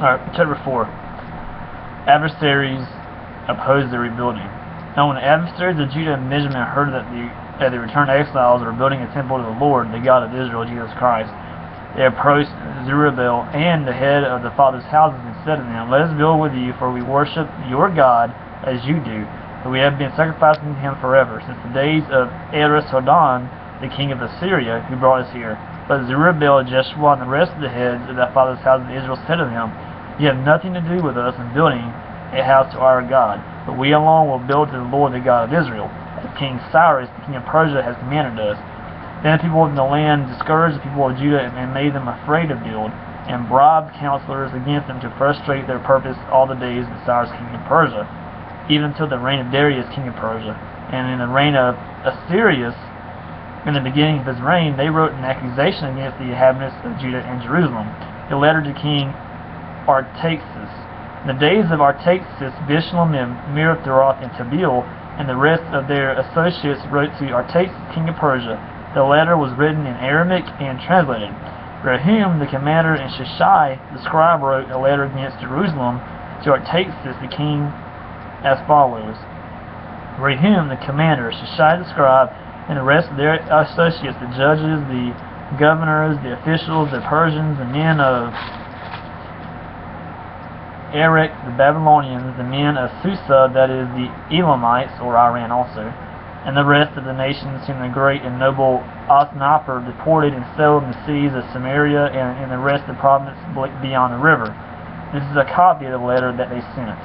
Alright, chapter 4. Adversaries oppose the rebuilding. Now when the adversaries of Judah and Benjamin heard that the returned exiles were building a temple to the Lord, the God of Israel, Jesus Christ, they approached Zerubbabel and the head of the fathers' houses and said to them, Let us build with you, for we worship your God as you do, for we have been sacrificing to him forever, since the days of Ezra, the king of Assyria, who brought us here. But Zerubbabel, Jeshua, and the rest of the heads of the fathers' houses of Israel said to him, You have nothing to do with us in building a house to our God, but we alone will build to the Lord, the God of Israel, as King Cyrus, the king of Persia, has commanded us. Then the people of the land discouraged the people of Judah and made them afraid to build, and bribed counselors against them to frustrate their purpose all the days of Cyrus, king of Persia, even until the reign of Darius, king of Persia. And in the reign of Assyrius, in the beginning of his reign, they wrote an accusation against the inhabitants of Judah and Jerusalem. A letter to King Artaxerxes. In the days of Artaxerxes, Bishlam and Meroth and Tabeel and the rest of their associates wrote to Artaxerxes, king of Persia. The letter was written in Aramaic and translated. Rehum, the commander, and Shishai, the scribe, wrote a letter against Jerusalem to Artaxerxes, the king, as follows. Rehum, the commander, Shishai, the scribe, and the rest of their associates, the judges, the governors, the officials, the Persians, the men of Erech, the Babylonians, the men of Susa, that is, the Elamites, or Iran also, and the rest of the nations whom the great and noble Osnappar deported and settled in the cities of Samaria and in the rest of the province beyond the river. This is a copy of the letter that they sent.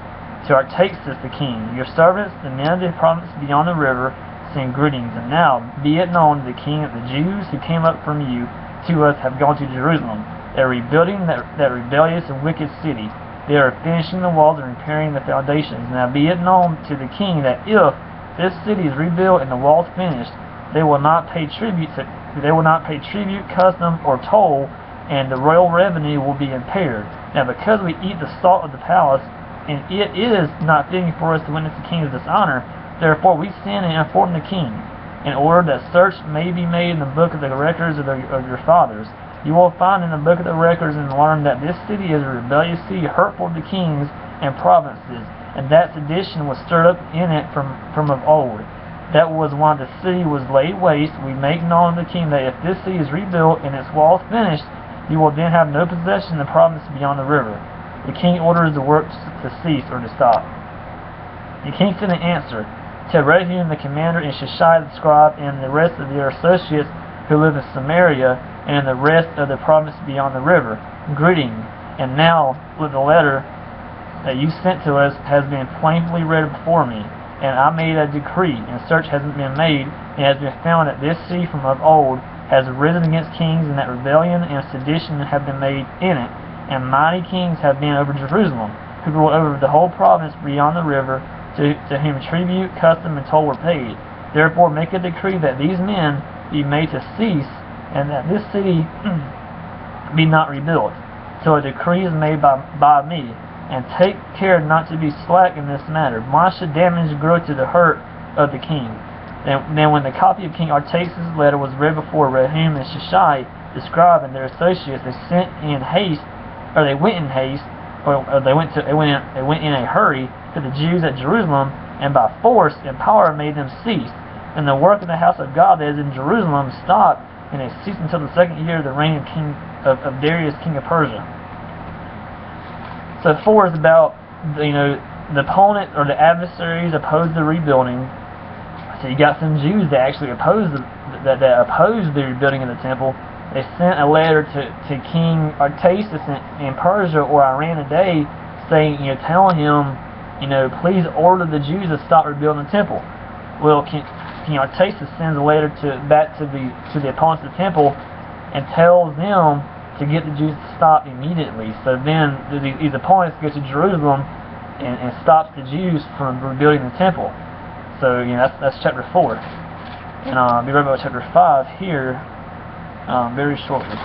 To Artaxerxes the king, your servants, the men of the province beyond the river, send greetings. And now be it known to the king that the Jews who came up from you to us have gone to Jerusalem. They are rebuilding that rebellious and wicked city. They are finishing the walls and repairing the foundations. Now be it known to the king that if this city is rebuilt and the walls finished, they will not pay tribute, custom, or toll, and the royal revenue will be impaired. Now because we eat the salt of the palace, and it is not fitting for us to witness the king's dishonor, therefore we send and inform the king, in order that search may be made in the book of the records of your fathers. You will find in the book of the records and learn that this city is a rebellious city, hurtful to kings and provinces, and that sedition was stirred up in it from of old. That was why the city was laid waste. We make known to the king that if this city is rebuilt and its walls finished, you will then have no possession in the province beyond the river. The king orders the work to cease or to stop. The king sent an answer to Rehum the commander and Shishai the scribe and the rest of their associates who live in Samaria and in the rest of the province beyond the river. Greeting, and now with the letter that you sent to us has been plainly read before me, and I made a decree, and search hasn't been made, and it has been found that this city from of old has risen against kings, and that rebellion and sedition have been made in it, and mighty kings have been over Jerusalem, who ruled over the whole province beyond the river, to whom tribute, custom, and toll were paid. Therefore make a decree that these men be made to cease, and that this city be not rebuilt. So a decree is made by me, and take care not to be slack in this matter. Why should damage grow to the hurt of the king? Then when the copy of King Artaxerxes' letter was read before Rehum and Shishai, the scribe, and their associates, they went in haste, or they went in a hurry to the Jews at Jerusalem, and by force and power made them cease. And the work of the house of God that is in Jerusalem stopped, and it ceased until the second year of the reign of Darius, king of Persia. So 4 is about, the opponent or the adversaries oppose the rebuilding. So you got some Jews that actually opposed the rebuilding of the temple. They sent a letter to King Artaxerxes in Persia or Iran today, saying, telling him, please order the Jews to stop rebuilding the temple. Well, King Artaxerxes sends a letter back to the opponents of the temple and tells them to get the Jews to stop immediately. So then these opponents go to Jerusalem and stops the Jews from rebuilding the temple. So that's chapter 4. And I'll be right back with chapter 5 here very shortly.